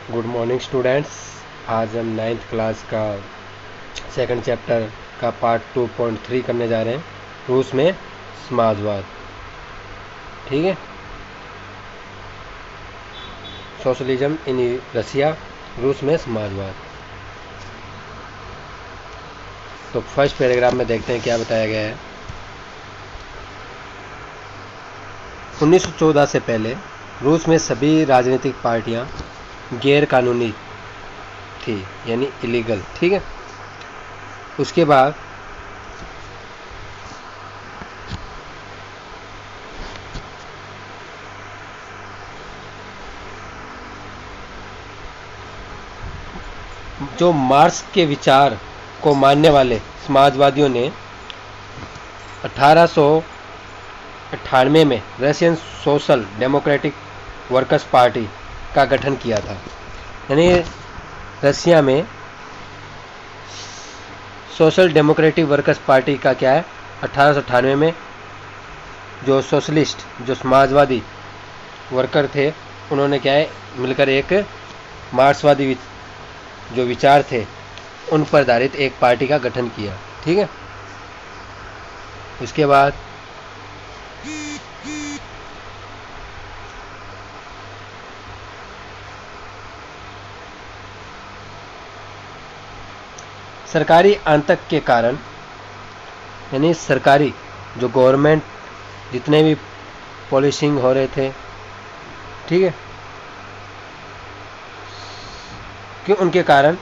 Good morning students. आज हम 9th class का सेकंड चैप्टर का पार्ट 2.3 करने जा रहे हैं, रूस में समाजवाद। ठीक है, सोशलिज्म इन रसिया, रूस में समाजवाद। तो फर्स्ट पैराग्राफ में देखते हैं क्या बताया गया है। 1914 से पहले रूस में सभी राजनीतिक पार्टियां गैर कानूनी थी, यानी इलीगल। ठीक है, उसके बाद जो मार्क्स के विचार को मानने वाले समाजवादियों ने 1898 में Russian social democratic workers party का गठन किया था। यानी रसिया में सोशल डेमोक्रेटिक वर्कर्स पार्टी का क्या है, 1898 में जो सोशलिस्ट, जो समाजवादी वर्कर थे, उन्होंने क्या है मिलकर एक मार्क्सवादी जो विचार थे उन पर आधारित एक पार्टी का गठन किया। ठीक है, उसके बाद सरकारी आतंक के कारण, यानी सरकारी जो गवर्नमेंट जितने भी पॉलिसिंग हो रहे थे, ठीक है, कि उनके कारण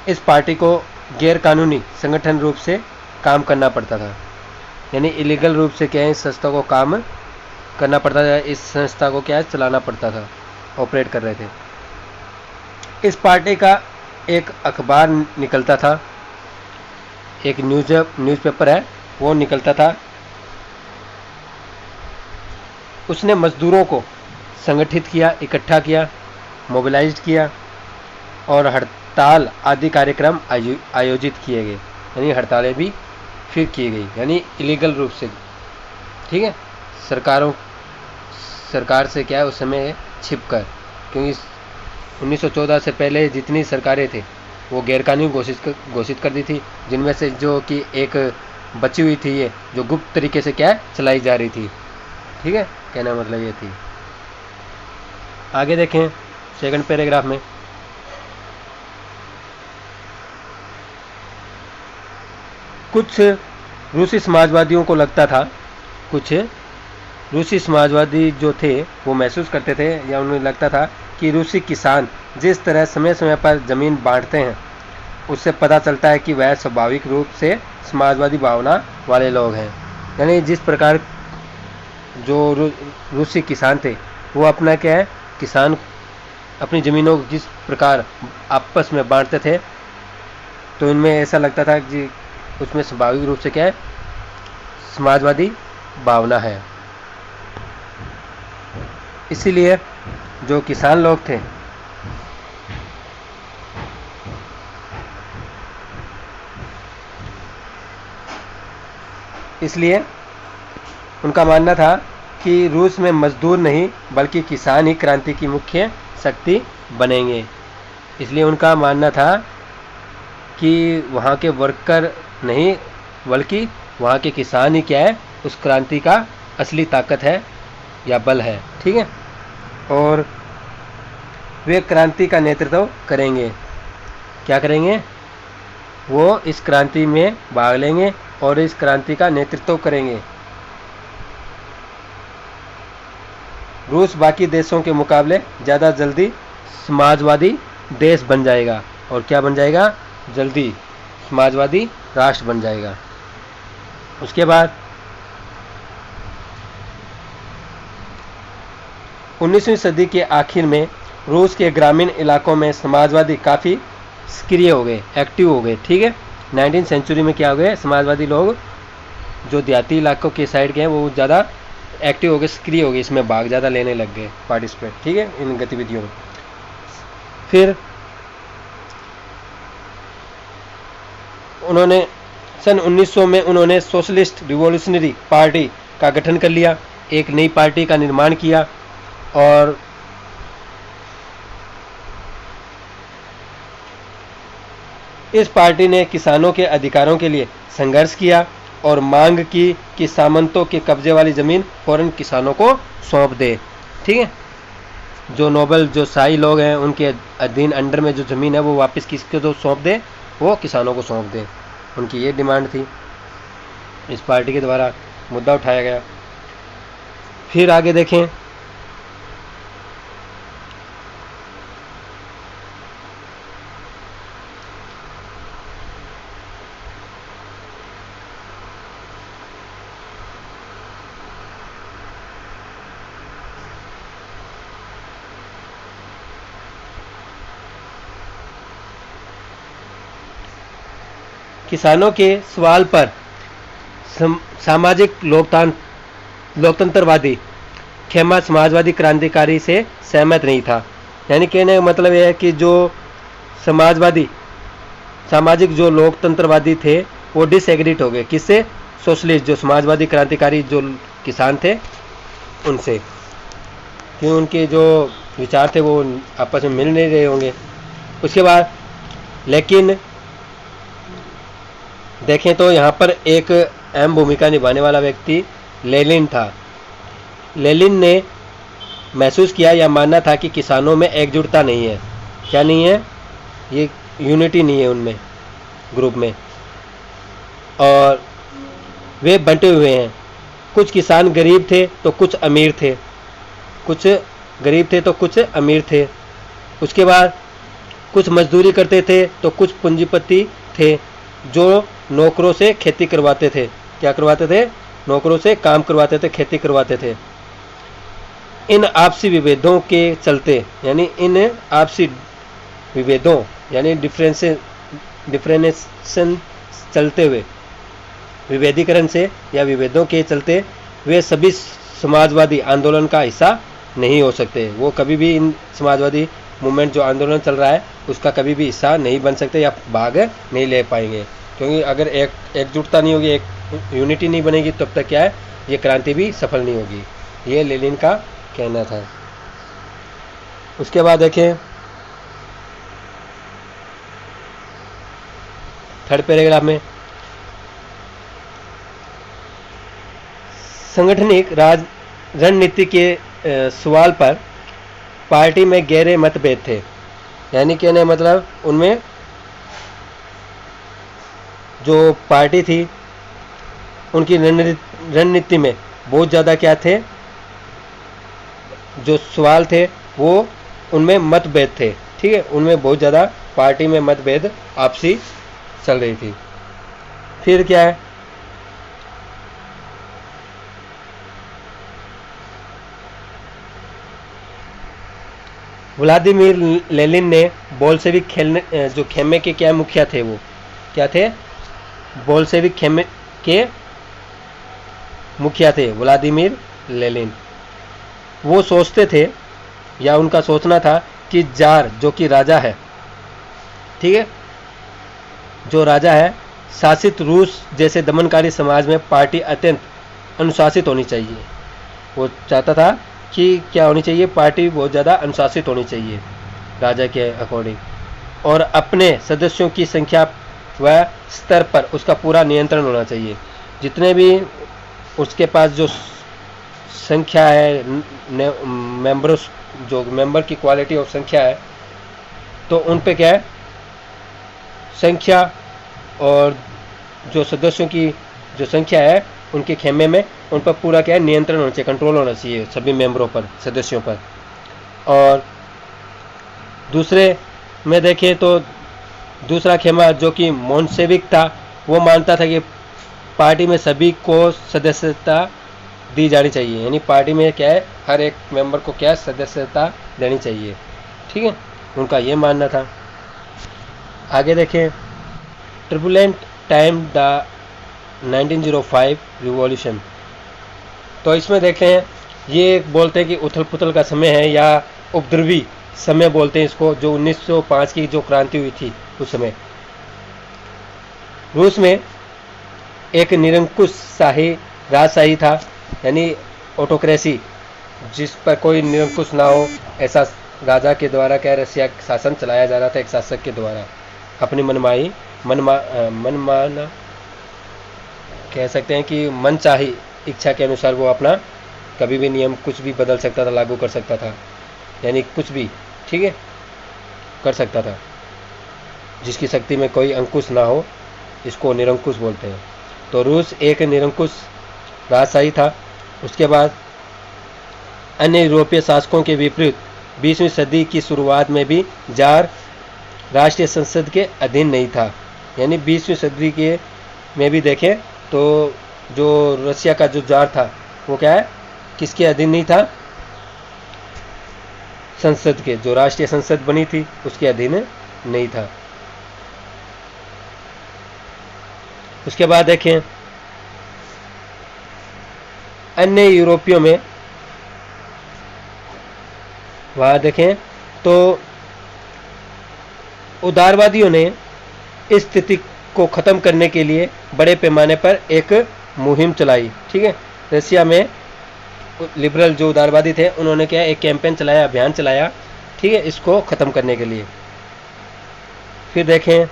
इस पार्टी को गैर कानूनी संगठन रूप से काम करना पड़ता था। यानी इलीगल रूप से क्या है, इस संस्था को काम करना पड़ता था, इस संस्था को क्या है चलाना पड़ता था, ऑपरेट कर रहे थे। इस पार्टी का एक अखबार निकलता था, एक न्यूज़पेपर है वो निकलता था। उसने मजदूरों को संगठित किया, इकट्ठा किया, मोबिलाइज किया और हड़ताल आदि कार्यक्रम आयोजित किए गए। यानी हड़तालें भी फिर की गई, यानी इलीगल रूप से। ठीक है, सरकार से क्या है उस समय छिपकर, क्योंकि 1914 से पहले जितनी सरकारें थे वो गैरकानूनी घोषित कर दी थी, जिनमें से जो कि एक बची हुई थी ये जो गुप्त तरीके से क्या है चलाई जा रही थी। ठीक है, कहना मतलब ये थी। आगे देखें सेकंड पैराग्राफ में, कुछ रूसी समाजवादियों को लगता था, कुछ रूसी समाजवादी जो थे वो महसूस करते थे या उन्हें लगता था कि रूसी किसान जिस तरह समय समय पर ज़मीन बांटते हैं उससे पता चलता है कि वह स्वाभाविक रूप से समाजवादी भावना वाले लोग हैं। यानी जिस प्रकार जो रूसी किसान थे वो अपना क्या है, किसान अपनी ज़मीनों को जिस प्रकार आपस में बांटते थे, तो इनमें ऐसा लगता था कि उसमें स्वाभाविक रूप से क्या है समाजवादी भावना है। इसीलिए जो किसान लोग थे इसलिए उनका मानना था कि रूस में मजदूर नहीं बल्कि किसान ही क्रांति की मुख्य शक्ति बनेंगे। इसलिए उनका मानना था कि वहाँ के वर्कर नहीं बल्कि वहाँ के किसान ही क्या है उस क्रांति का असली ताकत है या बल है। ठीक है, और वे क्रांति का नेतृत्व करेंगे। क्या करेंगे, वो इस क्रांति में भाग लेंगे और इस क्रांति का नेतृत्व करेंगे। रूस बाकी देशों के मुकाबले ज़्यादा जल्दी समाजवादी देश बन जाएगा। और क्या बन जाएगा, जल्दी समाजवादी राष्ट्र बन जाएगा। उसके बाद 19वीं सदी के आखिर में रूस के ग्रामीण इलाकों में समाजवादी काफ़ी सक्रिय हो गए, एक्टिव हो गए। ठीक है, 19वीं सेंचुरी में क्या हो गए, समाजवादी लोग जो देहाती इलाकों के साइड गए वो ज़्यादा एक्टिव हो गए, सक्रिय हो गए, इसमें भाग ज़्यादा लेने लग गए, पार्टिसिपेट। ठीक है, इन गतिविधियों में। फिर उन्होंने सन 1900 में उन्होंने सोशलिस्ट रिवॉल्यूशनरी पार्टी का गठन कर लिया, एक नई पार्टी का निर्माण किया और इस पार्टी ने किसानों के अधिकारों के लिए संघर्ष किया और मांग की कि सामंतों के कब्जे वाली ज़मीन फौरन किसानों को सौंप दे। ठीक है, जो नोबल जो शाही लोग हैं उनके अधीन अंडर में जो ज़मीन है वो वापस किसको तो सौंप दे, वो किसानों को सौंप दे। उनकी ये डिमांड थी, इस पार्टी के द्वारा मुद्दा उठाया गया। फिर आगे देखें, किसानों के सवाल पर सामाजिक लोकतंत्रवादी खेमा समाजवादी क्रांतिकारी से सहमत नहीं था। यानी कहने का मतलब यह है कि जो समाजवादी सामाजिक जो लोकतंत्रवादी थे वो डिसएग्रीड हो गए। किससे? सोशलिस्ट जो समाजवादी क्रांतिकारी जो किसान थे उनसे, क्यों उनके जो विचार थे वो आपस में मिल नहीं रहे होंगे। उसके बाद लेकिन देखें तो यहाँ पर एक अहम भूमिका निभाने वाला व्यक्ति लेनिन था। लेनिन ने महसूस किया या मानना था कि किसानों में एकजुटता नहीं है। क्या नहीं है? ये यूनिटी नहीं है उनमें, ग्रुप में, और वे बंटे हुए हैं। कुछ किसान गरीब थे तो कुछ अमीर थे, कुछ गरीब थे तो कुछ अमीर थे। उसके बाद कुछ मजदूरी करते थे तो कुछ पूंजीपति थे जो नौकरों से खेती करवाते थे। क्या करवाते थे? नौकरों से काम करवाते थे, खेती करवाते थे। इन आपसी विभेदों के चलते, यानी इन आपसी विभेदों यानी डिफरेंसेशन चलते हुए, विभेदीकरण से या विभेदों के चलते वे सभी समाजवादी आंदोलन का हिस्सा नहीं हो सकते। वो कभी भी इन समाजवादी मूवमेंट जो आंदोलन चल रहा है उसका कभी भी हिस्सा नहीं बन सकते या भाग नहीं ले पाएंगे, क्योंकि अगर एकजुटता नहीं होगी, एक यूनिटी नहीं बनेगी, तब तक क्या है, ये क्रांति भी सफल नहीं होगी। ये लेनिन का कहना था। उसके बाद देखें थर्ड पैराग्राफ में, संगठनिक रणनीति के सवाल पर पार्टी में गहरे मतभेद थे। यानी कहने मतलब उनमें जो पार्टी थी उनकी रणनीति में बहुत ज़्यादा क्या थे, जो सवाल थे वो उनमें मतभेद थे। ठीक है, उनमें बहुत ज़्यादा पार्टी में मतभेद आपसी चल रही थी। फिर क्या है, व्लादिमीर लेनिन ने बोल्शेविक जो खेमे के क्या मुखिया थे, वो क्या थे? बोल्शेविक खेमे के मुखिया थे व्लादिमीर लेनिन। वो सोचते थे या उनका सोचना था कि जार जो कि राजा है, ठीक है, जो राजा है, शासित रूस जैसे दमनकारी समाज में पार्टी अत्यंत अनुशासित होनी चाहिए। वो चाहता था कि क्या होनी चाहिए, पार्टी बहुत ज़्यादा अनुशासित होनी चाहिए राजा के अकॉर्डिंग, और अपने सदस्यों की संख्या व स्तर पर उसका पूरा नियंत्रण होना चाहिए। जितने भी उसके पास जो संख्या है, मेंबर्स जो मेंबर की क्वालिटी और संख्या है, तो उन पे क्या है, संख्या और जो सदस्यों की जो संख्या है उनके खेमे में, उन पर पूरा क्या है, नियंत्रण होना चाहिए, कंट्रोल होना चाहिए सभी मेंबरों पर, सदस्यों पर। और दूसरे में देखें तो दूसरा खेमा जो कि मोन्सेविक था, वो मानता था कि पार्टी में सभी को सदस्यता दी जानी चाहिए। यानी पार्टी में क्या है, हर एक मेंबर को क्या है, सदस्यता देनी चाहिए। ठीक है, उनका ये मानना था। आगे देखें, टर्बुलेंट टाइम द 1905 रिवॉल्यूशन। तो इसमें देखते हैं, ये बोलते हैं कि उथल पुथल का समय है या उपद्रवी समय बोलते हैं इसको, जो 1905 की जो क्रांति हुई थी उस समय रूस में एक निरंकुश शाही राजशाही था, यानी ऑटोक्रेसी, जिस पर कोई निरंकुश ना हो, ऐसा राजा के द्वारा क्या रशिया शासन चलाया जा रहा था, एक शासक के द्वारा अपनी मनमाई मनमाना कह सकते हैं कि मन चाही इच्छा के अनुसार वो अपना कभी भी नियम कुछ भी बदल सकता था, लागू कर सकता था, यानी कुछ भी, ठीक है, कर सकता था। जिसकी शक्ति में कोई अंकुश ना हो, इसको निरंकुश बोलते हैं। तो रूस एक निरंकुश राजशाही था। उसके बाद अन्य यूरोपीय शासकों के विपरीत 20वीं सदी की शुरुआत में भी जार राष्ट्रीय संसद के अधीन नहीं था। यानी 20वीं सदी के में भी देखें तो जो रशिया का जो जार था वो क्या है, किसके अधीन नहीं था? संसद के, जो राष्ट्रीय संसद बनी थी उसके अधीन नहीं था। उसके बाद देखें अन्य यूरोपियों में, वहां देखें तो उदारवादियों ने इस स्थिति को ख़त्म करने के लिए बड़े पैमाने पर एक मुहिम चलाई। ठीक है, रशिया में लिबरल जो उदारवादी थे उन्होंने क्या एक कैंपेन चलाया, अभियान चलाया, ठीक है, इसको ख़त्म करने के लिए। फिर देखें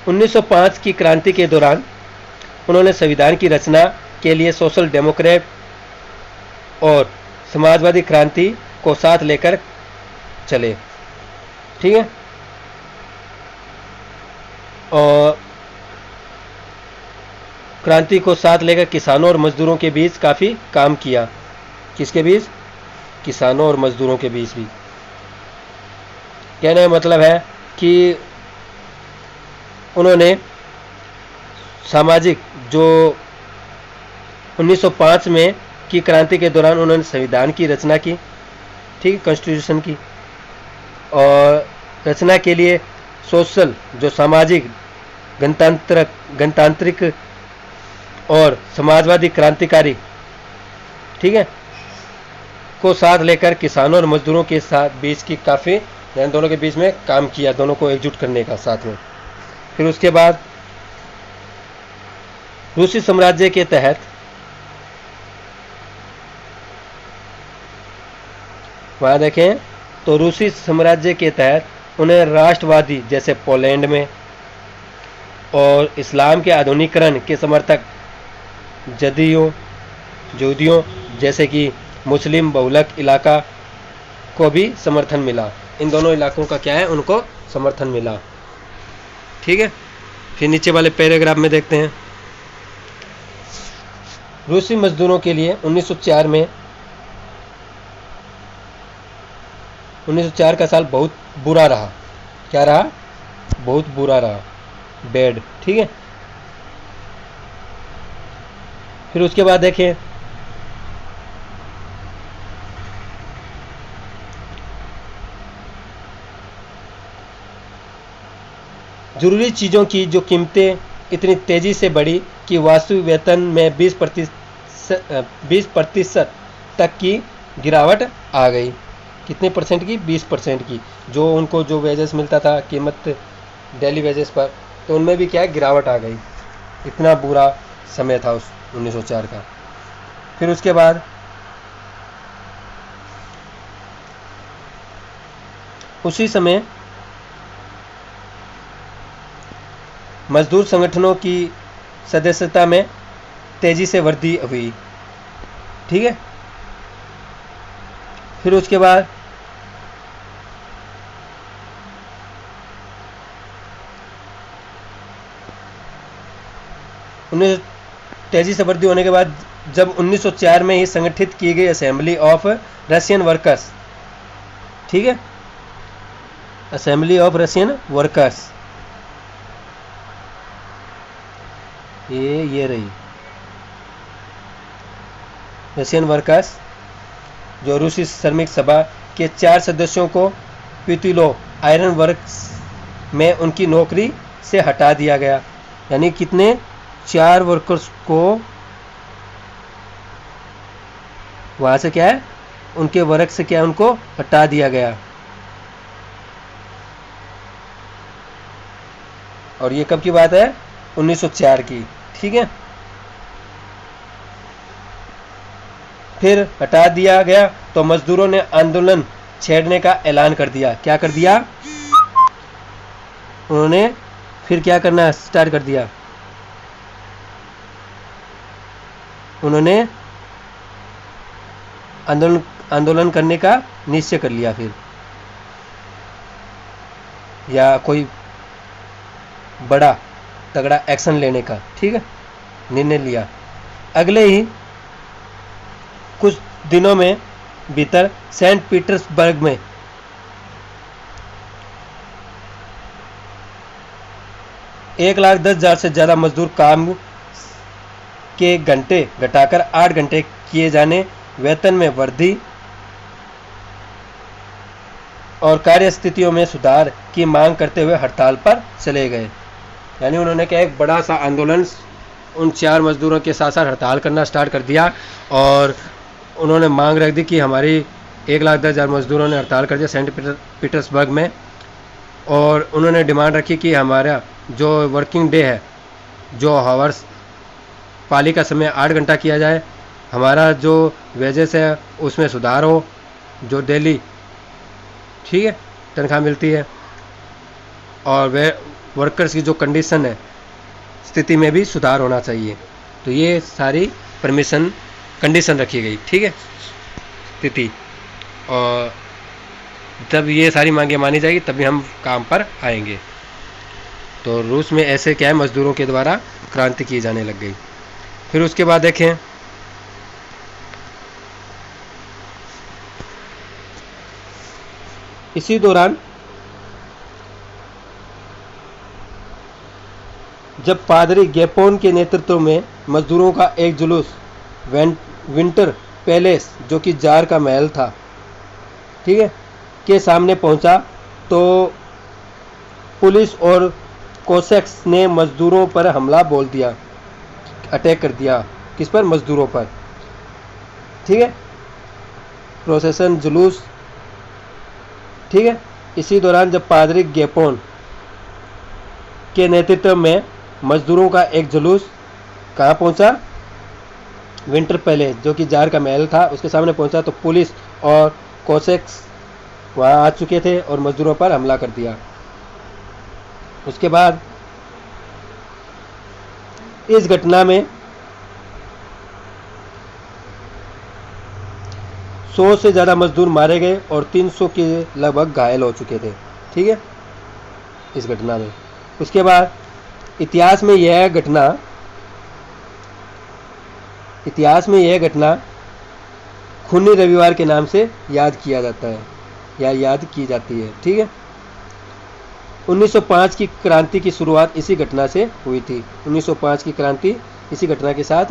(1905) की क्रांति के दौरान उन्होंने संविधान की रचना के लिए सोशल डेमोक्रेट और समाजवादी क्रांति को साथ लेकर चले। ठीक है, और क्रांति को साथ लेकर किसानों और मजदूरों के बीच काफ़ी काम किया। किसके बीच? किसानों और मजदूरों के बीच भी। कहने का मतलब है कि उन्होंने सामाजिक जो 1905 में की क्रांति के दौरान उन्होंने संविधान की रचना की, ठीक है, कॉन्स्टिट्यूशन की, और रचना के लिए सोशल जो सामाजिक गणतांत्रिक और समाजवादी क्रांतिकारी, ठीक है, को साथ लेकर किसानों और मजदूरों के साथ बीच की काफ़ी दोनों के बीच में काम किया, दोनों को एकजुट करने का साथ में। फिर उसके बाद रूसी साम्राज्य के तहत वहाँ देखें तो रूसी साम्राज्य के तहत उन्हें राष्ट्रवादी जैसे पोलैंड में और इस्लाम के आधुनिकीकरण के समर्थक जदीयों जैसे कि मुस्लिम बहुलक इलाका को भी समर्थन मिला। इन दोनों इलाकों का क्या है, उनको समर्थन मिला। ठीक है, फिर नीचे वाले पैराग्राफ में देखते हैं। रूसी मजदूरों के लिए 1904 का साल बहुत बुरा रहा। क्या रहा? बहुत बुरा रहा, बैड। ठीक है, फिर उसके बाद देखें जरूरी चीज़ों की जो कीमतें इतनी तेज़ी से बढ़ी कि वास्तविक वेतन में 20% तक की गिरावट आ गई। कितने परसेंट की? 20% की। जो उनको जो वेजेस मिलता था कीमत डेली वेजेस पर, तो उनमें भी क्या है, गिरावट आ गई। इतना बुरा समय था उस 1904 का। फिर उसके बाद उसी समय मजदूर संगठनों की सदस्यता में तेजी से वृद्धि हुई। ठीक है, फिर उसके बाद तेजी से वृद्धि होने के बाद जब 1904 में ही संगठित की गई असेंबली ऑफ रशियन वर्कर्स, ठीक है, असेंबली ऑफ रशियन वर्कर्स, ये रही रशियन वर्कर्स, जो रूसी श्रमिक सभा के 4 सदस्यों को पितुलो आयरन वर्क्स में उनकी नौकरी से हटा दिया गया। यानी कितने? 4 वर्कर्स को वहां से क्या है, उनके वर्क से क्या है, उनको हटा दिया गया। और ये कब की बात है? 1904 की। ठीक है, फिर हटा दिया गया तो मजदूरों ने आंदोलन छेड़ने का ऐलान कर दिया। क्या कर दिया उन्होंने? फिर क्या करना स्टार्ट कर दिया उन्होंने? आंदोलन करने का निश्चय कर लिया फिर, या कोई बड़ा तगड़ा एक्शन लेने का, ठीक है, निर्णय लिया। अगले ही कुछ दिनों में भीतर सेंट पीटर्सबर्ग में 1,10,000 से ज़्यादा मजदूर काम के घंटे घटाकर 8 घंटे किए जाने, वेतन में वृद्धि और कार्य स्थितियों में सुधार की मांग करते हुए हड़ताल पर चले गए। यानी उन्होंने क्या एक बड़ा सा आंदोलन उन 4 मजदूरों के साथ साथ हड़ताल करना स्टार्ट कर दिया और उन्होंने मांग रख दी कि हमारी 1,10,000 मजदूरों ने हड़ताल कर दिया सेंट पीटर्सबर्ग में, और उन्होंने डिमांड रखी कि हमारा जो वर्किंग डे है, जो हावर्स पाली का समय 8 घंटा किया जाए, हमारा जो वेजेस है उसमें सुधार हो, जो डेली, ठीक है, तनख्वाह मिलती है, और वे वर्कर्स की जो कंडीशन है स्थिति में भी सुधार होना चाहिए। तो ये सारी कंडीशन रखी गई, ठीक है, स्थिति, और जब ये सारी मांगें मानी जाएगी तभी हम काम पर आएंगे। तो रूस में ऐसे क्या है, मजदूरों के द्वारा क्रांति की जाने लग गई। फिर उसके बाद देखें इसी दौरान जब पादरी गेपोन के नेतृत्व में मजदूरों का एक जुलूस विंटर पैलेस, जो कि जार का महल था, ठीक है, के सामने पहुंचा, तो पुलिस और कोसेक्स ने मजदूरों पर हमला बोल दिया, अटैक कर दिया। किस पर? मजदूरों पर, ठीक है, प्रोसेसन, जुलूस, ठीक है। इसी दौरान जब पादरी गेपोन के नेतृत्व में मजदूरों का एक जुलूस कहाँ पहुंचा? विंटर पैलेस, जो कि जार का महल था, उसके सामने पहुंचा, तो पुलिस और कोसेक्स वहाँ आ चुके थे और मजदूरों पर हमला कर दिया। उसके बाद इस घटना में 100 से ज़्यादा मजदूर मारे गए और 300 के लगभग घायल हो चुके थे, ठीक है, इस घटना में। उसके बाद इतिहास में यह घटना खूनी रविवार के नाम से याद किया जाता है या याद की जाती है, ठीक है। 1905 की क्रांति की शुरुआत इसी घटना से हुई थी। 1905 की क्रांति इसी घटना के साथ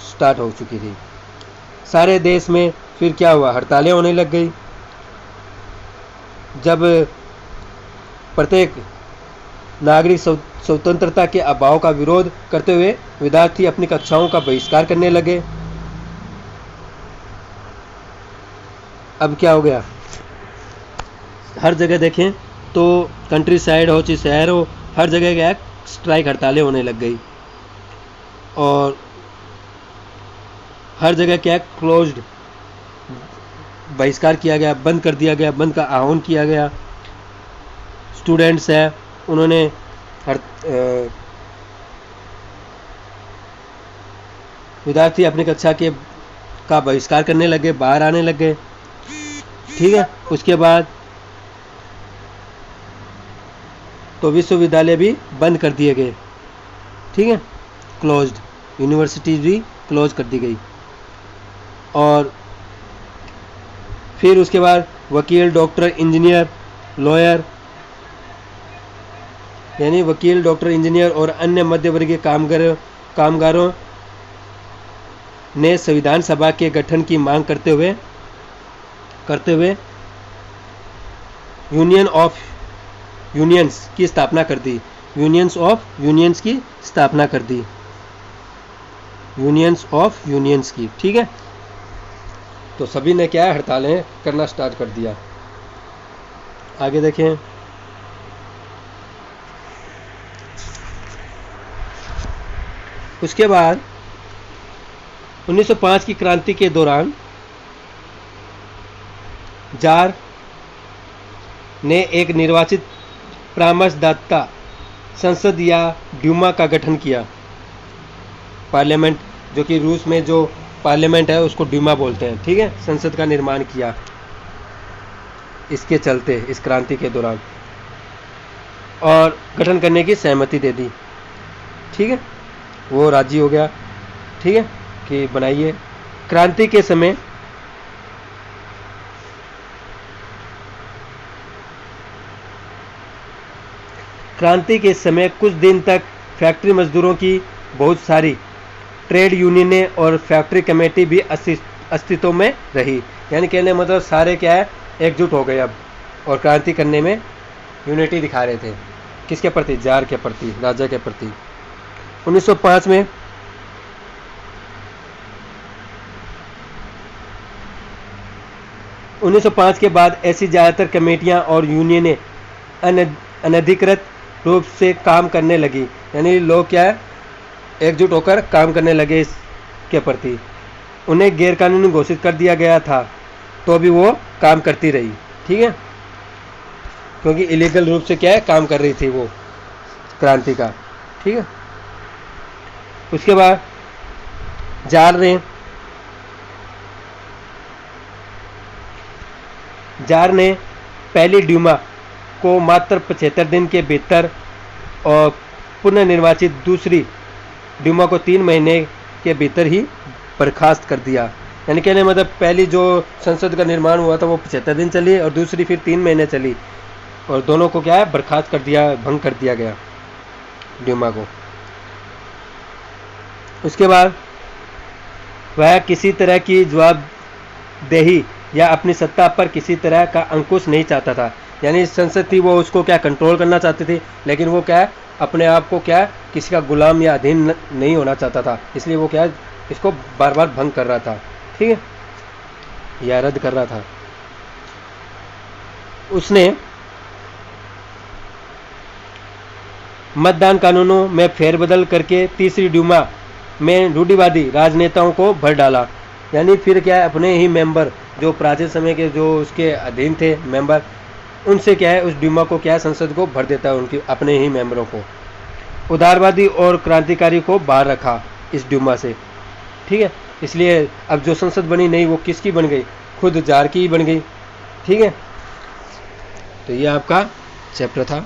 स्टार्ट हो चुकी थी। सारे देश में फिर क्या हुआ? हड़तालें होने लग गई। जब प्रत्येक नागरिक स्वतंत्रता के अभाव का विरोध करते हुए विद्यार्थी अपनी कक्षाओं का बहिष्कार करने लगे। अब क्या हो गया? हर जगह देखें तो कंट्री साइड हो चाहे शहर हो, हर जगह क्या स्ट्राइक, हड़तालें होने लग गई, और हर जगह क्या क्लोज्ड, बहिष्कार किया गया, बंद कर दिया गया, बंद का आह्वान किया गया। स्टूडेंट्स है, उन्होंने विद्यार्थी अपनी कक्षा का बहिष्कार करने लगे, बाहर आने लगे, ठीक है। उसके बाद तो विश्वविद्यालय भी बंद कर दिए गए, ठीक है, क्लोज्ड, यूनिवर्सिटीज भी क्लोज कर दी गई। और फिर उसके बाद वकील, डॉक्टर, इंजीनियर, लॉयर, यानी वकील, डॉक्टर, इंजीनियर और अन्य मध्यवर्गीय कामगारों ने संविधान सभा के गठन की मांग करते हुए यूनियन ऑफ यूनियंस की स्थापना कर दी। यूनियंस ऑफ यूनियंस की स्थापना कर दी, यूनियंस ऑफ यूनियंस की, ठीक है। तो सभी ने क्या है, हड़तालें करना स्टार्ट कर दिया। आगे देखें, उसके बाद 1905 की क्रांति के दौरान जार ने एक निर्वाचित परामर्शदाता संसद या ड्यूमा का गठन किया। पार्लियामेंट, जो कि रूस में जो पार्लियामेंट है उसको ड्यूमा बोलते हैं, ठीक है। संसद का निर्माण किया इसके चलते, इस क्रांति के दौरान, और गठन करने की सहमति दे दी, ठीक है। वो राजी हो गया, ठीक है, कि बनाइए। क्रांति के समय कुछ दिन तक फैक्ट्री मजदूरों की बहुत सारी ट्रेड यूनियनें और फैक्ट्री कमेटी भी अस्तित्व में रही। यानी कहने मतलब सारे क्या है, एकजुट हो गए अब, और क्रांति करने में यूनिटी दिखा रहे थे। किसके प्रति? जार के प्रति, राजा के प्रति। 1905 में के बाद ऐसी ज़्यादातर कमेटियां और यूनियनें अनधिकृत रूप से काम करने लगी। यानी लोग क्या है, एकजुट होकर काम करने लगे इसके प्रति। उन्हें गैरकानूनी घोषित कर दिया गया था, तो भी वो काम करती रही, ठीक है, क्योंकि इलीगल रूप से क्या है, काम कर रही थी वो क्रांति का, ठीक है। उसके बाद जार ने पहली ड्यूमा को मात्र 75 दिन के भीतर और पुनर्निर्वाचित दूसरी ड्यूमा को 3 महीने के भीतर ही बर्खास्त कर दिया। यानी कहने मतलब पहली जो संसद का निर्माण हुआ था वो 75 दिन चली और दूसरी फिर 3 महीने चली, और दोनों को क्या है, बर्खास्त कर दिया, भंग कर दिया गया ड्यूमा को। उसके बाद वह किसी तरह की जवाबदेही या अपनी सत्ता पर किसी तरह का अंकुश नहीं चाहता था। यानी संसद थी वो उसको क्या कंट्रोल करना चाहती थी, लेकिन वो क्या है, अपने आप को क्या है, किसी का गुलाम या अधीन नहीं होना चाहता था। इसलिए वो क्या है, इसको बार बार भंग कर रहा था, ठीक है, या रद्द कर रहा था। उसने मतदान कानूनों में फेरबदल करके तीसरी ड्यूमा में रूढ़िवादी राजनेताओं को भर डाला। यानी फिर क्या है, अपने ही मेंबर जो प्राचीन समय के जो उसके अधीन थे मेंबर, उनसे क्या है, उस ड्यूमा को क्या है, संसद को भर देता है, उनकी अपने ही मेंबरों को। उदारवादी और क्रांतिकारी को बाहर रखा इस ड्यूमा से, ठीक है। इसलिए अब जो संसद बनी नहीं, वो किसकी बन गई, खुद जार की ही बन गई, ठीक है। तो ये आपका चैप्टर था।